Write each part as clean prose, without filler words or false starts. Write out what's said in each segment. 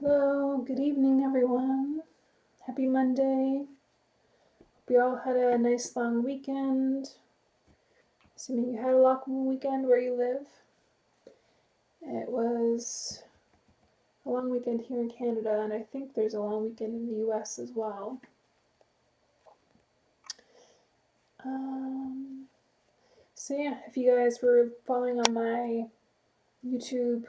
Hello, good evening, everyone. Happy Monday. Hope you all had a nice long weekend. Assuming you had a long weekend where you live. It was a long weekend here in Canada, and I think there's a long weekend in the US as well. So yeah, if you guys were following on my YouTube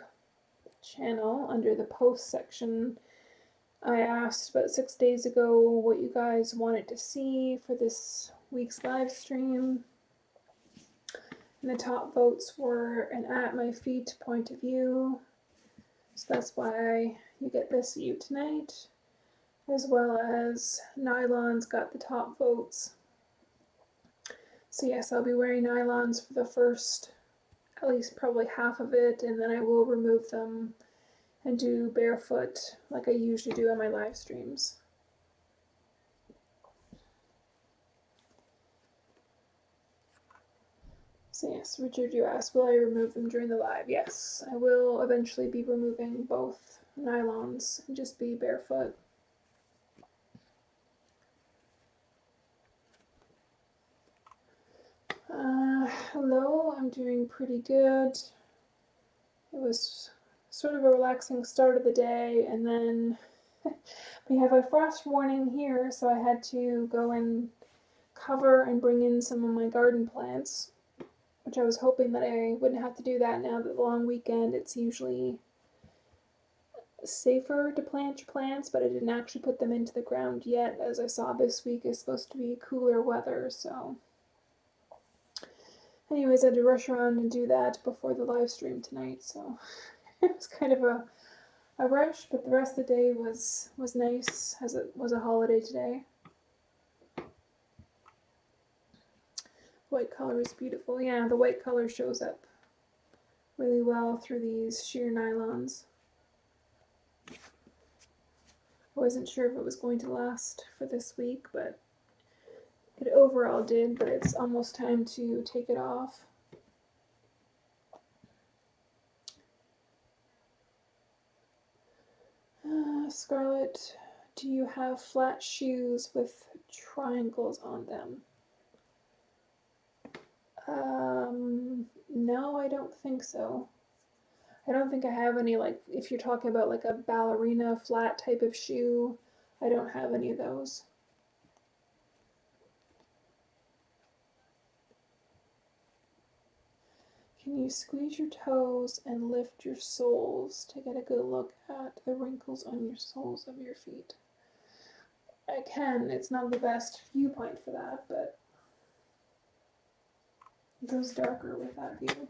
channel under the post section, I asked about 6 days ago what you guys wanted to see for this week's live stream. And the top votes were an at my feet point of view. So that's why you get this view tonight. As well as nylons got the top votes. So yes, I'll be wearing nylons for the first, at least probably half of it, and then I will remove them and do barefoot like I usually do on my live streams. So yes, Richard, you asked, will I remove them during the live? Yes, I will eventually be removing both nylons and just be barefoot. Hello, I'm doing pretty good. It was sort of a relaxing start of the day, and then we have a frost warning here, so I had to go and cover and bring in some of my garden plants, which I was hoping that I wouldn't have to do that now that the long weekend. It's usually safer to plant your plants, but I didn't actually put them into the ground yet, as I saw this week is supposed to be cooler weather, so anyways, I had to rush around and do that before the live stream tonight, so it was kind of a rush, but the rest of the day was nice, as it was a holiday today. White color is beautiful. Yeah, the white color shows up really well through these sheer nylons. I wasn't sure if it was going to last for this week, but it overall did, but it's almost time to take it off. Scarlett, do you have flat shoes with triangles on them? No, I don't think so. I don't think I have any, like, if you're talking about like a ballerina flat type of shoe, I don't have any of those. Can you squeeze your toes and lift your soles to get a good look at the wrinkles on your soles of your feet? I can. It's not the best viewpoint for that, but it goes darker with that view.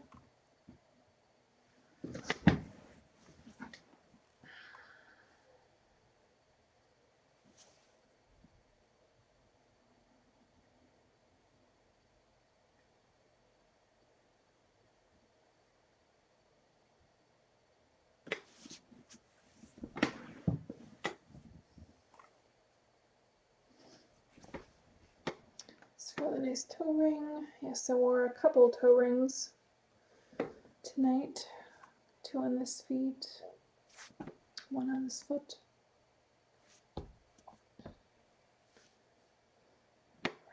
It's a really nice toe ring. Yes, I wore a couple toe rings tonight. 2 on this feet, 1 on this foot.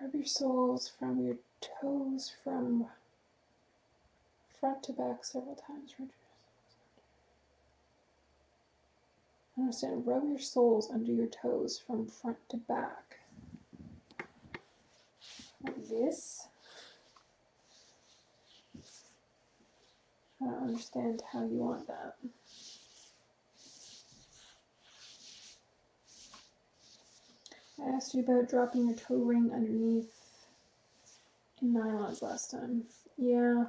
Rub your soles from your toes from front to back several times. I understand. Rub your soles under your toes from front to back. Like this? I don't understand how you want that. I asked you about dropping your toe ring underneath in nylons last time. Yeah.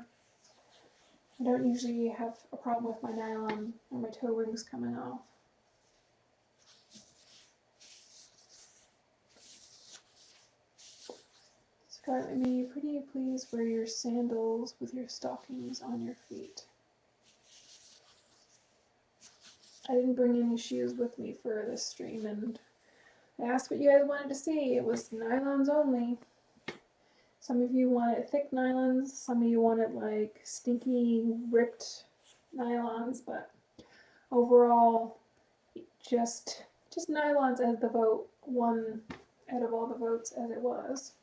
I don't usually have a problem with my nylon or my toe rings coming off. Scarlett, may you pretty please wear your sandals with your stockings on your feet. I didn't bring any shoes with me for this stream, and I asked what you guys wanted to see. It was nylons only. Some of you wanted thick nylons, some of you wanted like stinky, ripped nylons, but overall, just nylons as the vote won out of all the votes as it was.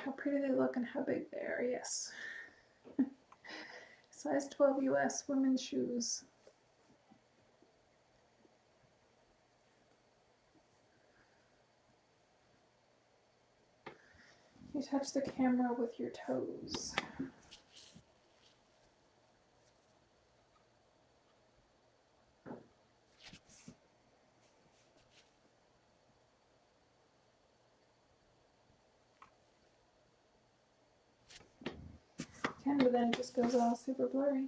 How pretty they look and how big they are, yes. Size 12 US women's shoes. You touch the camera with your toes. But then it just goes all super blurry.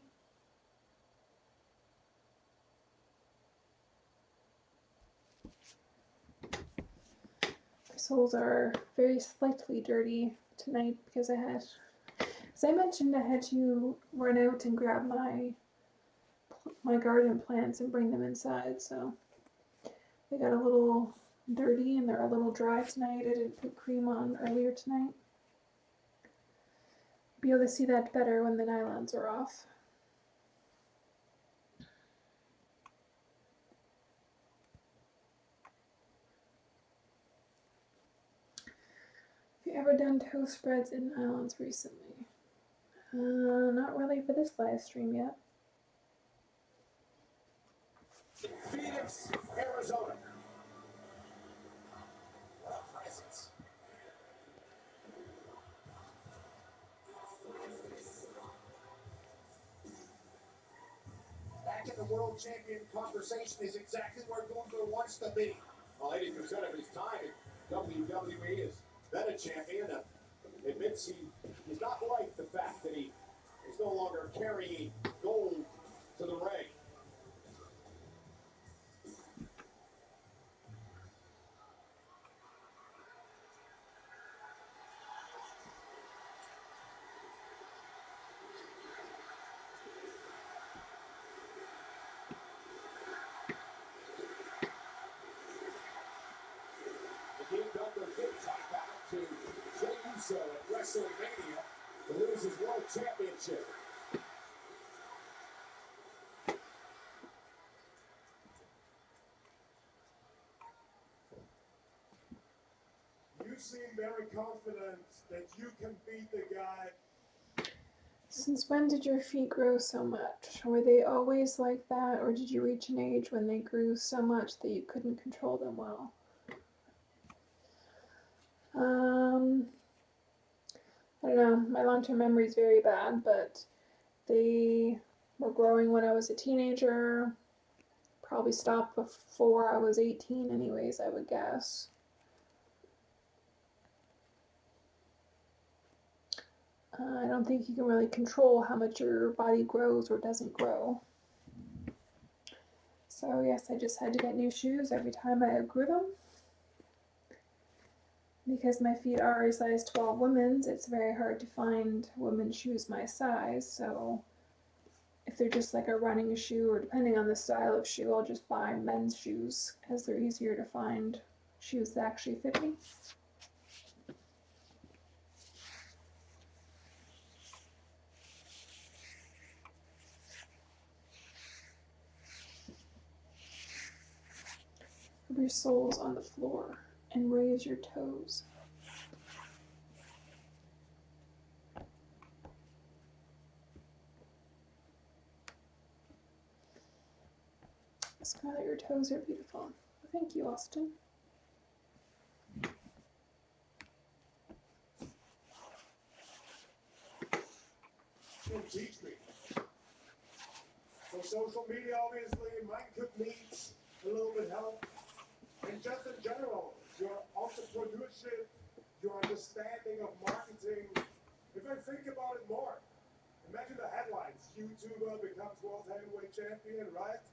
The soles are very slightly dirty tonight because as I mentioned, I had to run out and grab my garden plants and bring them inside, so they got a little dirty and they're a little dry tonight. I didn't put cream on earlier tonight. Be able to see that better when the nylons are off. Have you ever done toe spreads in nylons recently? Not really for this live stream yet. Phoenix, Arizona. What a presence. Back in the world champion conversation is exactly where Gunther wants to be. Well, 80% of his time at WWE has been a champion. Admits he does not like the fact that he is no longer carrying gold to the ring. To Jey Uso at WrestleMania to lose his world championship. You seem very confident that you can beat the guy. Since when did your feet grow so much? Were they always like that, or did you reach an age when they grew so much that you couldn't control them well? I don't know. My long-term memory is very bad, but they were growing when I was a teenager. Probably stopped before I was 18 anyways, I would guess. I don't think you can really control how much your body grows or doesn't grow. So yes, I just had to get new shoes every time I outgrew them. Because my feet are a size 12 women's, it's very hard to find women's shoes my size, so if they're just like a running shoe or depending on the style of shoe, I'll just buy men's shoes as they're easier to find shoes that actually fit me. Rub your soles on the floor and raise your toes. Scarlett, your toes are beautiful. Thank you, Austin. You'll teach me. So social media, obviously, might could need a little bit help. And just in general, your entrepreneurship, your understanding of marketing. If I think about it more, imagine the headlines. YouTuber becomes world heavyweight champion, right?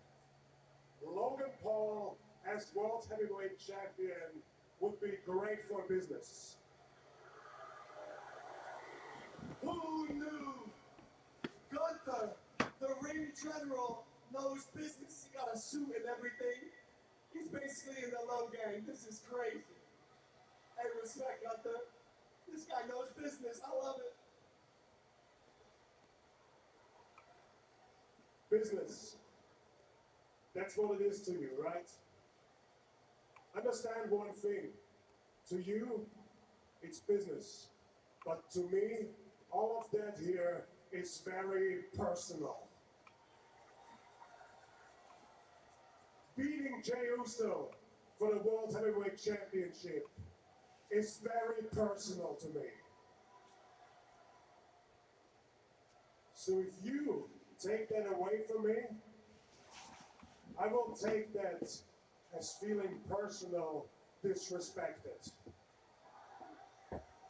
Logan Paul as world heavyweight champion would be great for business. Who knew? Gunther, the ring general, knows business. He got a suit and everything. He's basically in the low game. This is crazy. Hey, respect, Gunther. This guy knows business. I love it. business. That's what it is to you, right? Understand one thing. To you, it's business. But to me, all of that here is very personal. Beating Jey Uso for the World Heavyweight Championship is very personal to me. So if you take that away from me, I will take that as feeling personal, disrespected.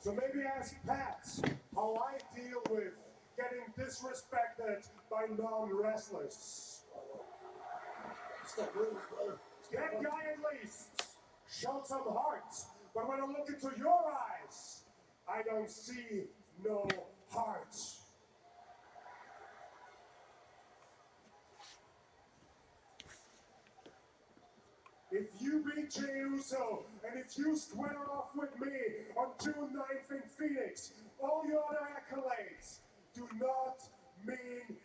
So maybe ask Pat how I deal with getting disrespected by non-wrestlers. Stop rude, brother. That guy at least showed some heart. But when I look into your eyes, I don't see no heart. If you beat Jey Uso, and if you square off with me on June 9th in Phoenix, all your other accolades do not mean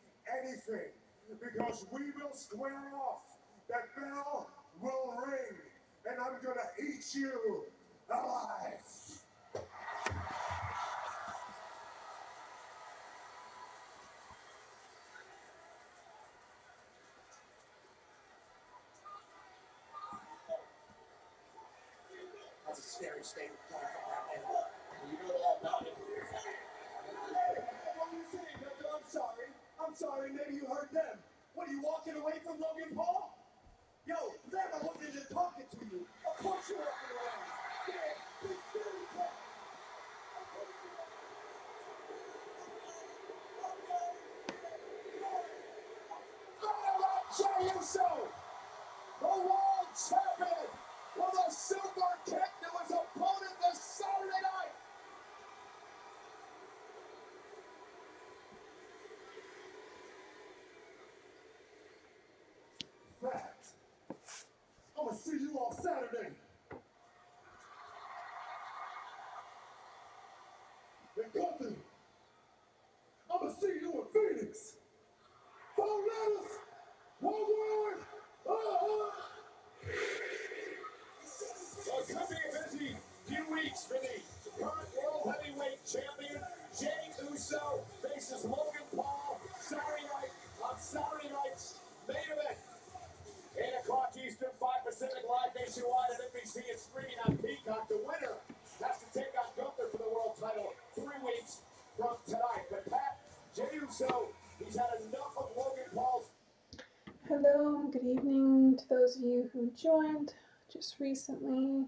anything. Because we will square off, that bell will ring, and I'm gonna eat you alive. That's a scary statement coming from that man. You know all about it. Hey, what are you saying, Victor? I'm sorry. I'm sorry, maybe you heard them. What, are you walking away from Logan Paul? Yo, them, I wasn't even talking to you. Of course you're walking away. Yeah, it's very tough. Jey Uso, the world champion, with a super kick to his opponent this Saturday night. Fact. I'm gonna see you on Saturday. And Gunther, I'm gonna see you in Phoenix. 4 letters, 1 word. Well, it could be a busy few weeks for the current World Heavyweight Champion, Jey Uso, faces Logan Paul Saturday night on Saturday night's main event. 8 o'clock Eastern, 5 Pacific, live nationwide at NBC and streaming on Peacock. The winner has to take on Gunther for the world title 3 weeks from tonight. But Pat, Jey Uso, he's had enough of Logan Paul's. Hello, good evening to those of you who joined just recently.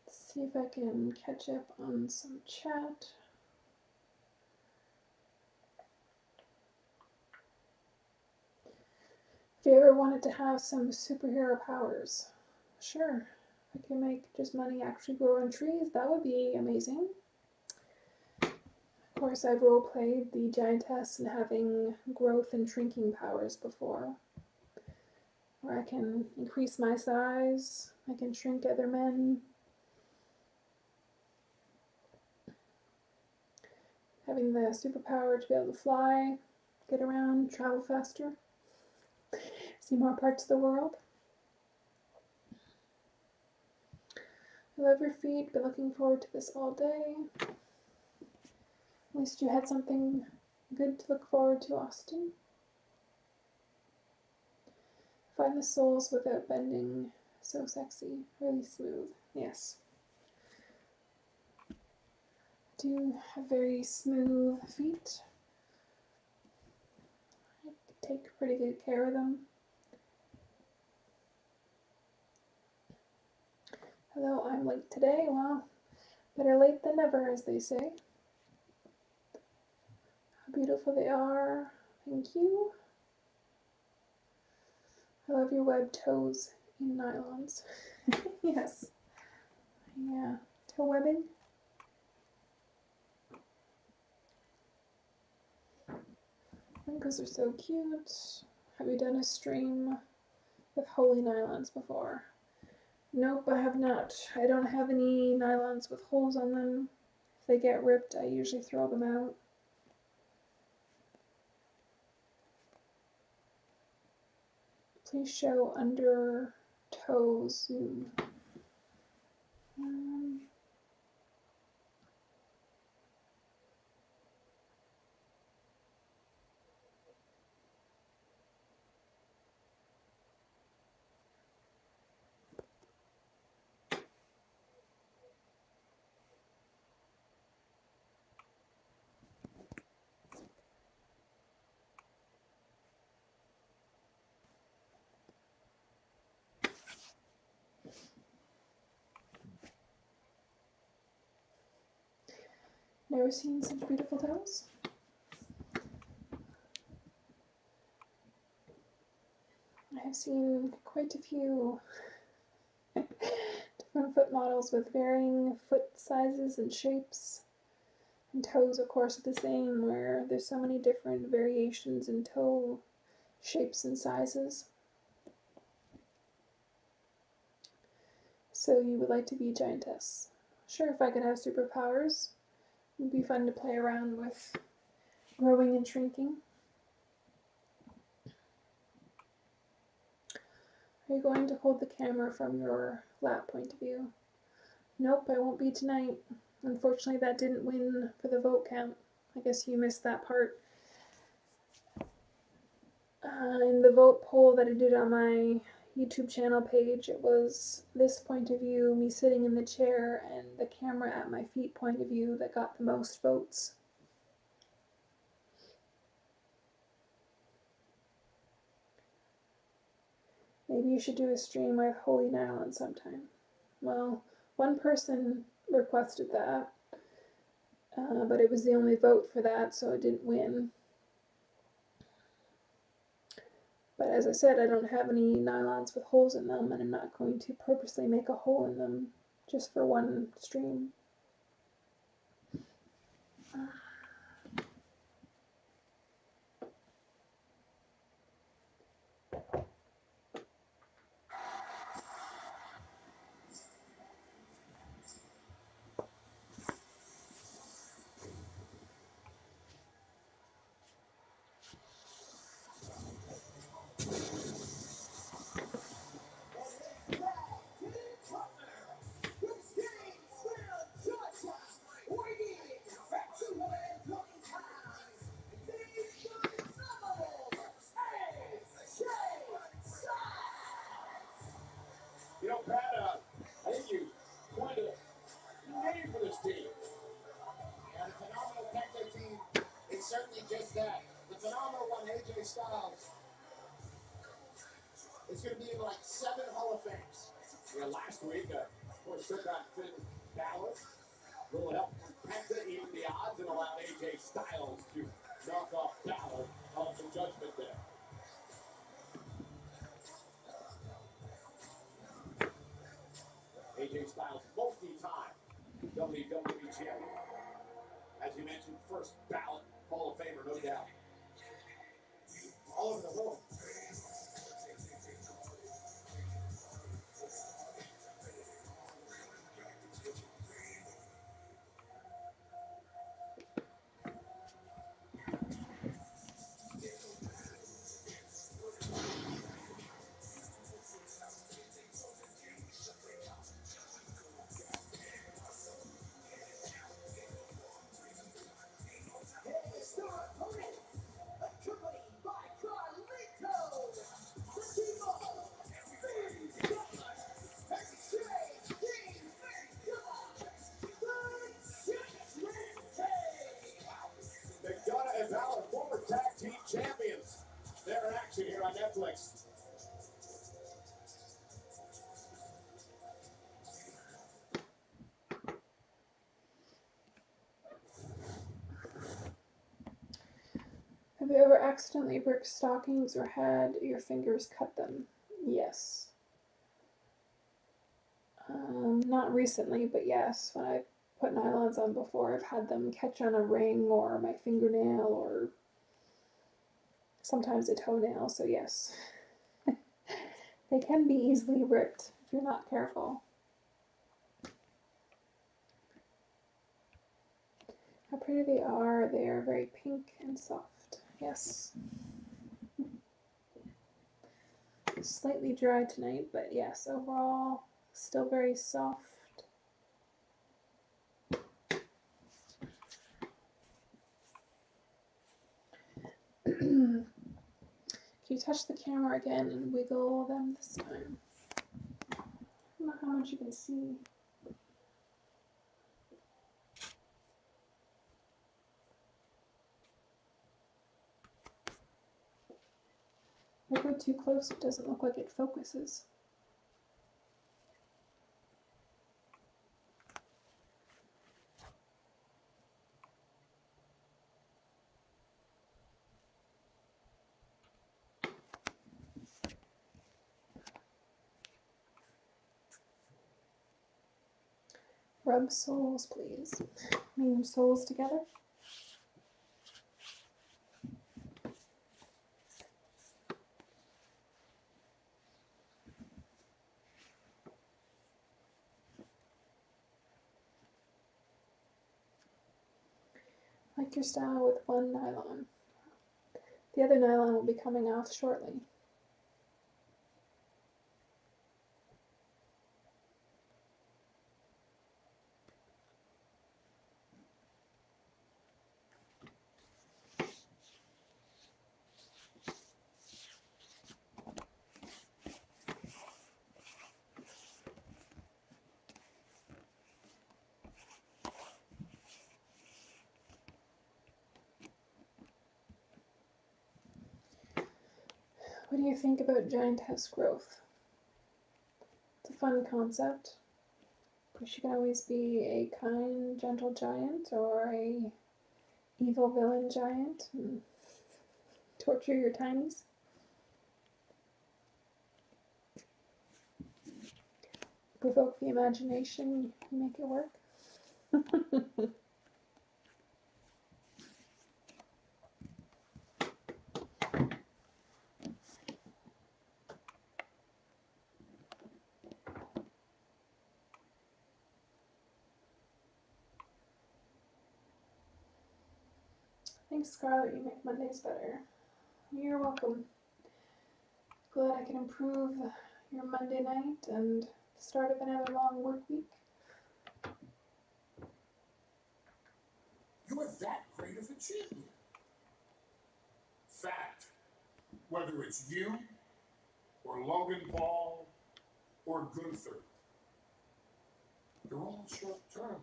Let's see if I can catch up on some chat. If you ever wanted to have some superhero powers, sure, I can make just money actually grow on trees. That would be amazing. Of course, I've role-played the giantess and having growth and shrinking powers before, where I can increase my size, I can shrink other men. Having the superpower to be able to fly, get around, travel faster, see more parts of the world. I love your feet, been looking forward to this all day. At least you had something good to look forward to, Austin. Find the soles without bending. So sexy, really smooth. Yes. I do have very smooth feet. I take pretty good care of them. Hello, I'm late today. Well, better late than never, as they say. How beautiful they are. Thank you. I love your webbed toes in nylons. Yes. Yeah. Toe webbing. I think those are so cute. Have you done a stream with holy nylons before? Nope, I have not. I don't have any nylons with holes on them. If they get ripped, I usually throw them out. Please show under toes zoom. Never seen such beautiful toes. I have seen quite a few different foot models with varying foot sizes and shapes. And toes, of course, are the same, where there's so many different variations in toe shapes and sizes. So you would like to be a giantess. Sure, if I could have superpowers, it would be fun to play around with growing and shrinking. Are you going to hold the camera from your lap point of view? Nope, I won't be tonight. Unfortunately, that didn't win for the vote count. I guess you missed that part. In the vote poll that I did on my YouTube channel page, it was this point of view, me sitting in the chair, and the camera at my feet point of view that got the most votes. Maybe you should do a stream with Holy Nylon sometime. Well, one person requested that, but it was the only vote for that, so it didn't win. But as I said, I don't have any nylons with holes in them, and I'm not going to purposely make a hole in them just for one stream. You know, Pat, I think you coined a name for this team. Yeah, the phenomenal Penta team, it's certainly just that. The phenomenal one, AJ Styles, is going to be in like 7 Hall of Fames. Yeah, last week, of course, took on Finn Balor. Little help from Penta, even the odds, and allowed AJ Styles to knock off Balor on the Judgment Day. AJ Styles, multi-time WWE champion. As you mentioned, first ballot Hall of Famer, no doubt. All over the world. And Balor, former tag team champions. They're in action here on Netflix. Have you ever accidentally ripped stockings or had your fingers cut them? Yes. Not recently, but yes. When I put nylons on before, I've had them catch on a ring or my fingernail or sometimes a toenail, so yes. They can be easily ripped if you're not careful. How pretty they are. They are very pink and soft. Yes. Slightly dry tonight, but yes, overall still very soft. Can you touch the camera again and wiggle them this time? I don't know how much you can see. If I go too close, it doesn't look like it focuses. Rub soles, please. Mean soles together. Like your style with one nylon. The other nylon will be coming off shortly. What do you think about giant house growth? It's a fun concept. She can always be a kind, gentle giant or a evil villain giant and torture your tinies. Provoke the imagination, you make it work. Thanks, Scarlett. You make Mondays better. You're welcome. Glad I can improve your Monday night and the start of another long work week. You're that great of a champion. Fact. Whether it's you, or Logan Paul, or Gunther, they're all short term.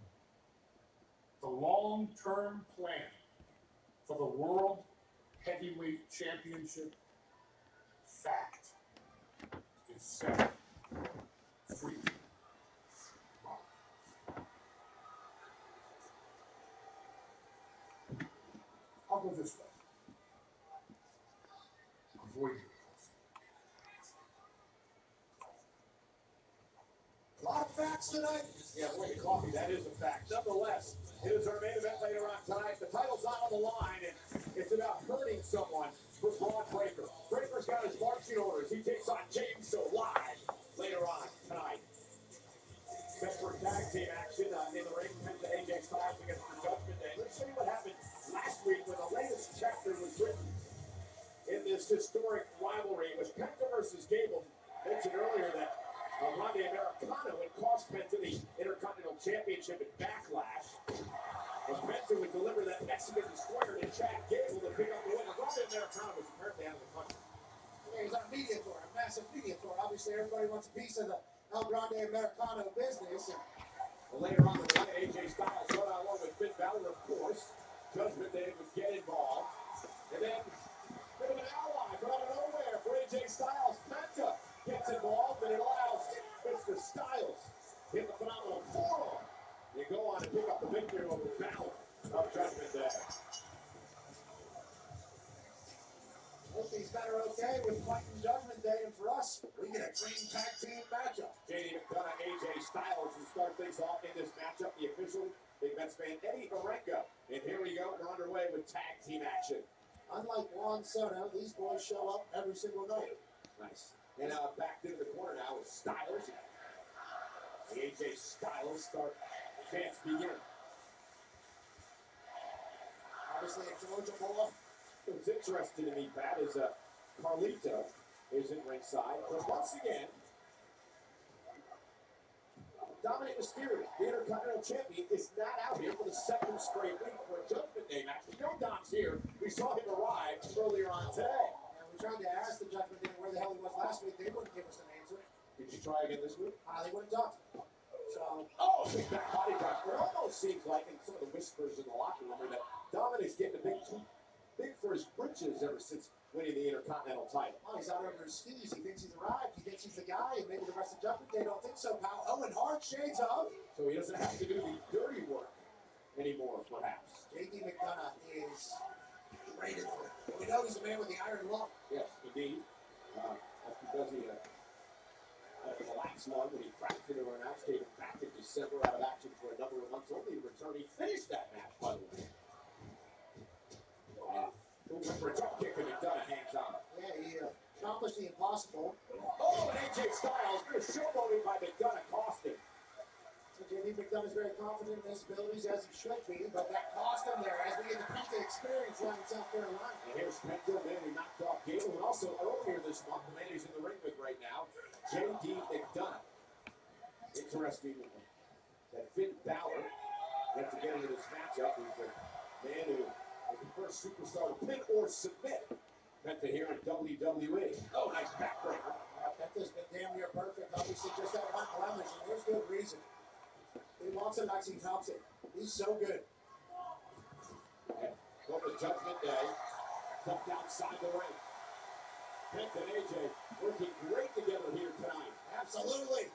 The long-term plan for the World Heavyweight Championship, fact, is set free. I'll go this way. Avoid your coffee. A lot of facts tonight. Yeah, avoid the coffee. That is a fact. Nonetheless, it is our main event later on tonight. The title's not on the line, and it's about hurting someone for Braun Breaker. Breaker's got his marching orders. He takes on James So live later on tonight. Best for tag team action in the ring. Penta AJ Styles against the Judgment Day. Let's show you what happened last week when the latest chapter was written in this historic rivalry. It was Penta versus Gable. Mentioned earlier that Monday Americano had cost Penta the Intercontinental Championship at Backlash. As Penta would deliver that Mexican Destroyer to Chad Gable to pick up the win. Monday Americano was apparently out of the country. Yeah, he's on a media tour, a massive media tour. Obviously, everybody wants a piece of the El Grande Americano business. And later on in the night, AJ Styles went on along with Finn Balor, of course. Judgment Day would get involved. And then, bit of an ally from out of nowhere for AJ Styles. Penta gets involved, and it allows Mr. Styles hit the phenomenal forearm. You go on and pick up the victory over Balor of Judgment Day. Hope these men are okay with fighting Judgment Day, and for us, we get a dream tag team matchup. JD McDonough, AJ Styles will start things off in this matchup. The official Big Mets fan Eddie Orenko. And here we go, we're underway with tag team action. Unlike Juan Soto, these boys show up every single night. Nice. And back into the corner now with Styles. The AJ Styles start chance begin. Obviously a Georgia ball. What's interesting to me, Pat, is Carlito isn't ringside, but once again, Dominic Mysterio, the Intercontinental Champion, is not out here for the second straight week for a Judgment Day match. We know Dom's here. We saw him arrive earlier on today. And we tried to ask the Judgment Day where the hell he was last week. They wouldn't give us an answer. Did you try again this week? They wouldn't talk to me. So, big back body drop. It almost seems like in some of the whispers in the locker room that Dominic's getting a bit too big for his britches ever since winning the Intercontinental title. Oh, he's out over his skis. He thinks he's arrived. He thinks he's the guy. And maybe the rest of Judgment Day don't think so, pal. Oh, and hard shades of. So he doesn't have to do the dirty work anymore, perhaps. JD McDonough is rated for it. We know he's the man with the iron lung. Yes, indeed. That's because he had a collapsed lung when he fractured it or an came back in December out of action for a number of months. Only in return, he finished that match, by the way. For a drop kick, and McDonough hangs on. Yeah, he accomplished the impossible. Oh, and AJ Styles, good showboating by McDonough, cost him. JD McDonough is very confident in his abilities, as he should be, but that cost him there, as we get the Penta experience down in South Carolina. And here's Penta, man who knocked off Gable, and also earlier this month, the man he's in the ring with right now, JD McDonough. Interesting that Finn Balor, after getting in this matchup, is the man who was the first superstar to pin or submit Penta here in WWE. Oh, nice backbreaker. Penta's been damn near perfect. Obviously, just that one blemish, and there's good reason. They've also not seen Thompson. He's so good. And for the Judgment Day, tucked outside the ring. Penta and AJ working great together here tonight. Absolutely.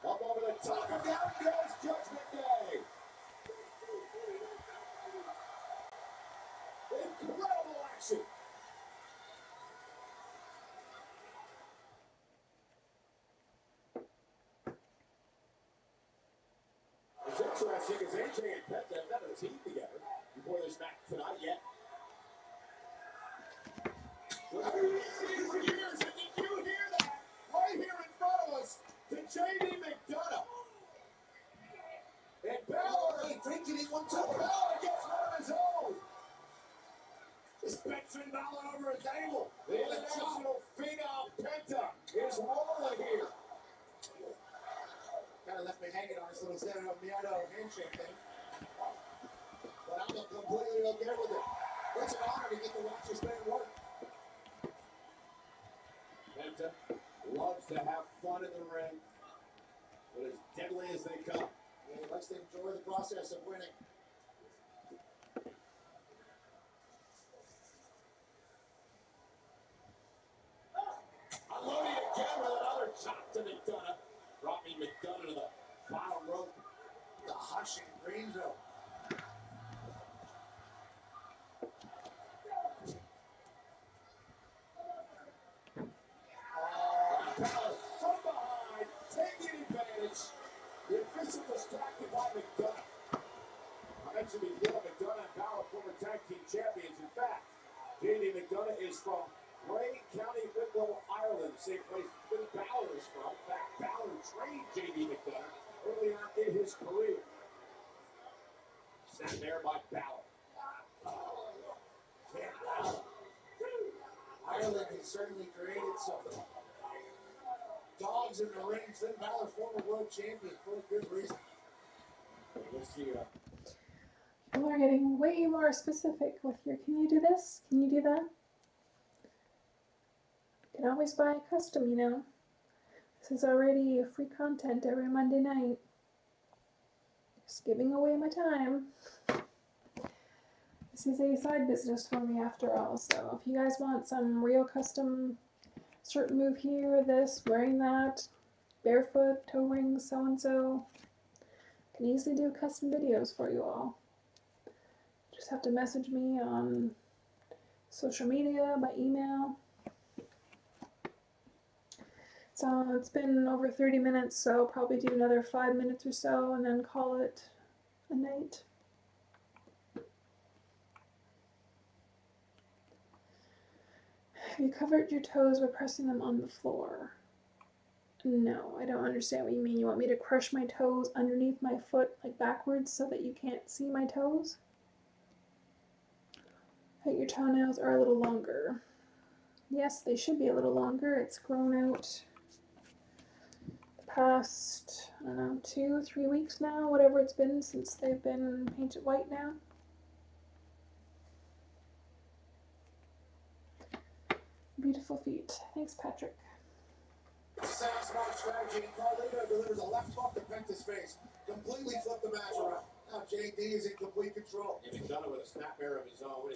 Up over the top, and down goes Judgment Day. Incredible action. It's interesting because AJ and Penta have never teamed together before this match tonight yet. I've been seeing for years, and did you hear that? Right here in front of us, to JD McDonough. And Balor, he thinking he wants to. Balor gets one of his own. This Benson Balor over his angle. The international phenom Penta is rolling here. Kind of left me hanging on this little San Miedo handshake thing. But I'm completely okay with it. It's an honor to get to watch this man work. Penta loves to have fun in the ring, but as deadly as they come. Yeah, he likes to enjoy the process of winning. Unloading again with another chop to McDonough. Dropping McDonough to the bottom rope. The hush in Greenville. From behind, taking advantage. The official distracted by McDonough. I mentioned before, McDonough and Balor, former tag team champions. In fact, JD McDonough is from Bray, County Wicklow, Ireland, the same place Finn Balor is from. In fact, Balor trained JD McDonough early on in his career. Snap there by Balor. Finn Balor. Ireland has certainly created something. Dogs in the ring. Finn Balor, former world champion, for a good reason. Let's see. People are getting way more specific with your, can you do this? Can you do that? You can always buy a custom, you know. This is already free content every Monday night. Just giving away my time. This is a side business for me after all, so if you guys want some real custom certain move here, this, wearing that, barefoot, toe rings, so-and-so, I can easily do custom videos for you all. Just have to message me on social media, by email. So it's been over 30 minutes, so I'll probably do another 5 minutes or so and then call it a night. Have you covered your toes by pressing them on the floor? No, I don't understand what you mean. You want me to crush my toes underneath my foot, like backwards, so that you can't see my toes? I think your toenails are a little longer. Yes, they should be a little longer. It's grown out the past, I don't know, 2, 3 weeks now, whatever it's been since they've been painted white now. Beautiful feet. Thanks, Patrick. Sound smart strategy. Carlito delivers a left hook to Penta's face. Completely flipped the match around. Now JD is in complete control. And he's done it with a snapmare of his own.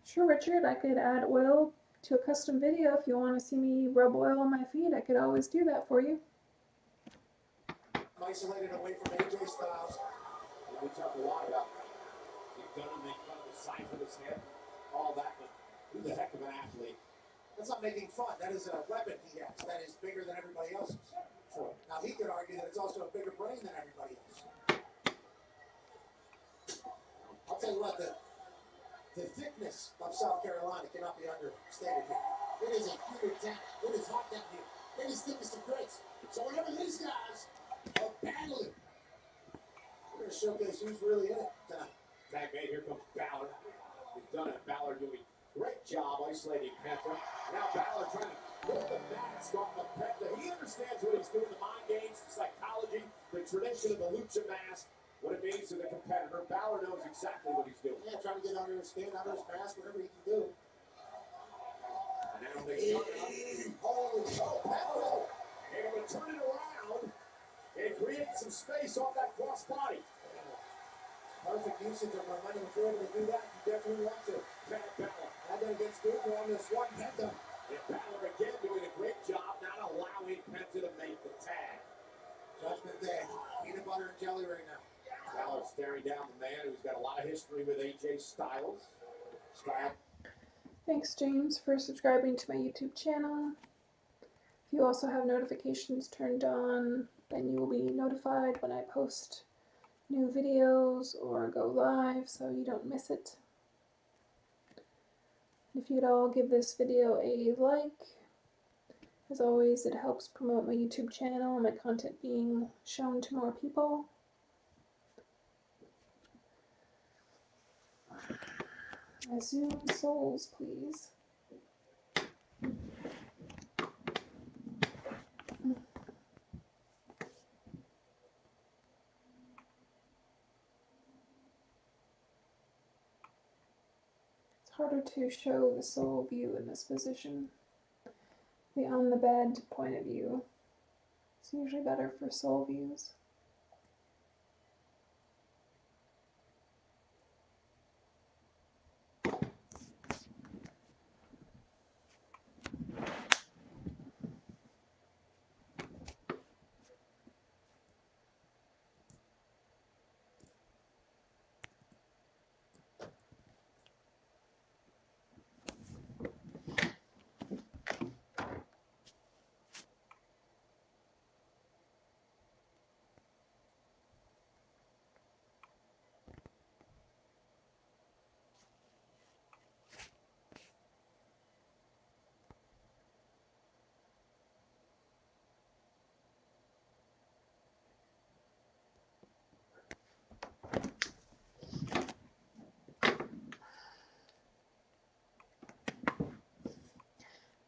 Sure, Richard, I could add oil to a custom video if you want to see me rub oil on my feet. I could always do that for you. Isolated away from AJ Styles. We talk a lot about he's done and make fun of the size of his head, all that, but he's a heck of an athlete. That's not making fun. That is a weapon he has that is bigger than everybody else's. True. Now he could argue that it's also a bigger brain than everybody else. I'll tell you what, the thickness of South Carolina cannot be understated here. It is a humid town. It is hot down here. It is thickest of grits. So whenever these guys are battling, we're going to showcase who's really in it tonight. Tag made, here comes Balor. He's done it. Balor doing a great job isolating Penta. Now Balor trying to put the mask off of Penta. He understands what he's doing, the mind games, the psychology, the tradition of the lucha mask, what it means to the competitor. Balor knows exactly what he's doing. Yeah, trying to get under his skin, under his mask, whatever he can do. And now they shut it up. Holy cow, Penta! Able to turn it around and create some space off that cross body. Perfect usage of momentum. If you're able to do that, you definitely want to. Pat Balor. And then against Google on this one, Penta. And Balor again doing a great job not allowing Penta to make the tag. Judgment Day. Peanut butter and jelly right now. Balor staring down the man who's got a lot of history with AJ Styles. Thanks, James, for subscribing to my YouTube channel. If you also have notifications turned on, then you will be notified when I post new videos or go live so you don't miss it. If you'd all give this video a like, as always, it helps promote my YouTube channel and my content being shown to more people. Assume souls, please. It's harder to show the soul view in this position. The on the bed point of view is usually better for soul views.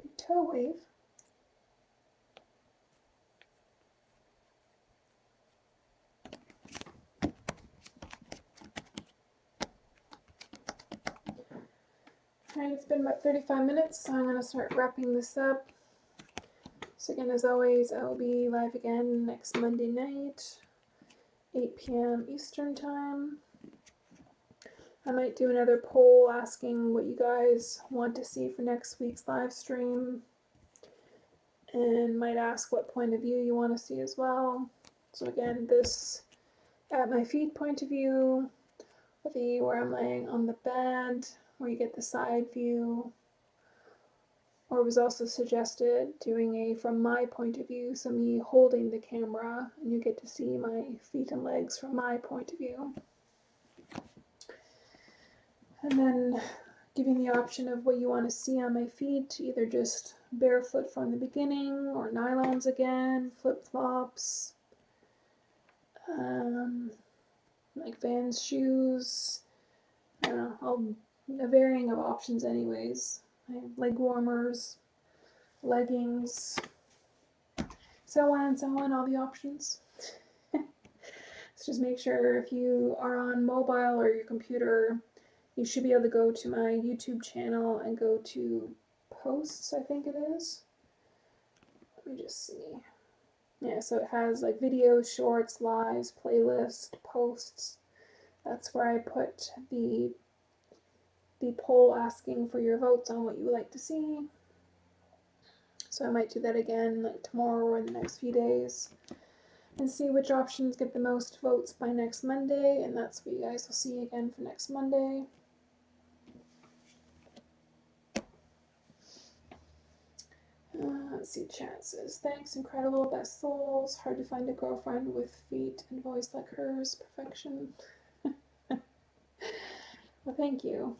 Big toe wave. Alright, it's been about 35 minutes, so I'm going to start wrapping this up. So again, as always, I will be live again next Monday night, 8 p.m. Eastern Time. I might do another poll asking what you guys want to see for next week's live stream, and might ask what point of view you want to see as well. So again, this at my feet point of view, where I'm laying on the bed, where you get the side view, or it was also suggested doing a from my point of view, so me holding the camera, and you get to see my feet and legs from my point of view. And then giving the option of what you want to see on my feet, either just barefoot from the beginning, or nylons again, flip-flops, like Vans shoes, I don't know, a varying of options anyways. I have leg warmers, leggings, so on and so on, all the options. So just make sure if you are on mobile or your computer, you should be able to go to my YouTube channel and go to posts, I think it is. Let me just see. Yeah, so it has like videos, shorts, lives, playlist, posts. That's where I put the poll asking for your votes on what you would like to see. So I might do that again like tomorrow or in the next few days and see which options get the most votes by next Monday, and that's what you guys will see again for next Monday. Let's see, chat says, thanks, incredible, best souls, hard to find a girlfriend with feet and voice like hers, perfection. Well, thank you.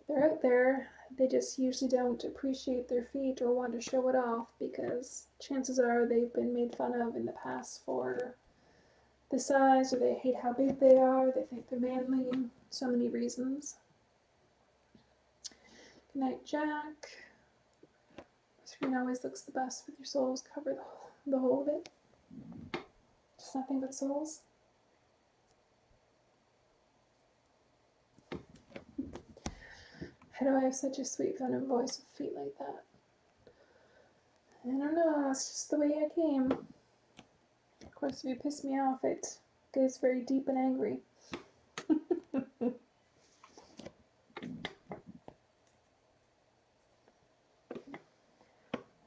They're out there, they just usually don't appreciate their feet or want to show it off because chances are they've been made fun of in the past for the size, or they hate how big they are, they think they're manly, so many reasons. Good night, Jack. Screen always looks the best with your soles covered the whole of it. Just nothing but soles. How do I have such a sweet feminine voice with feet like that? I don't know, it's just the way I came. Of course, if you piss me off, it goes very deep and angry.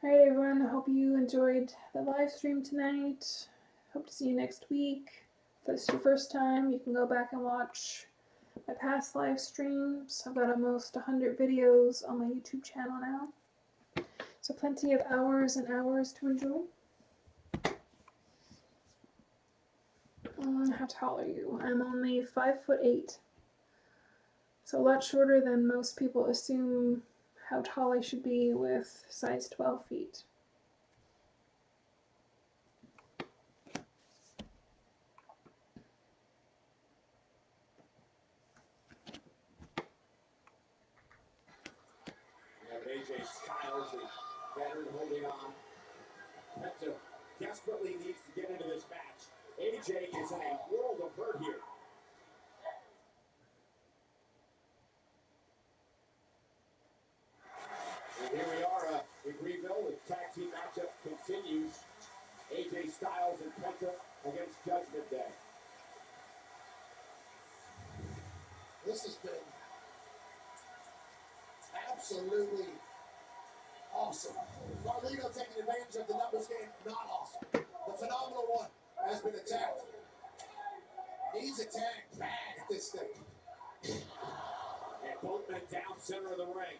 Alright everyone, I hope you enjoyed the live stream tonight. Hope to see you next week. If this is your first time, you can go back and watch my past live streams. I've got almost 100 videos on my YouTube channel now. So plenty of hours and hours to enjoy. How tall are you? I'm only 5'8". So a lot shorter than most people assume how tall I should be with size 12 feet. AJ Styles, the veteran, holding on. Penta desperately needs to get into this match. AJ is in a world of hurt here. And here we are in Greenville. The tag team matchup continues. AJ Styles and Penta against Judgment Day. This has been absolutely awesome. Carlito taking advantage of the numbers game, not awesome. The phenomenal one has been attacked. He's attacked bad at this stage. And both men down center of the ring.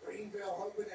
Greenville hoping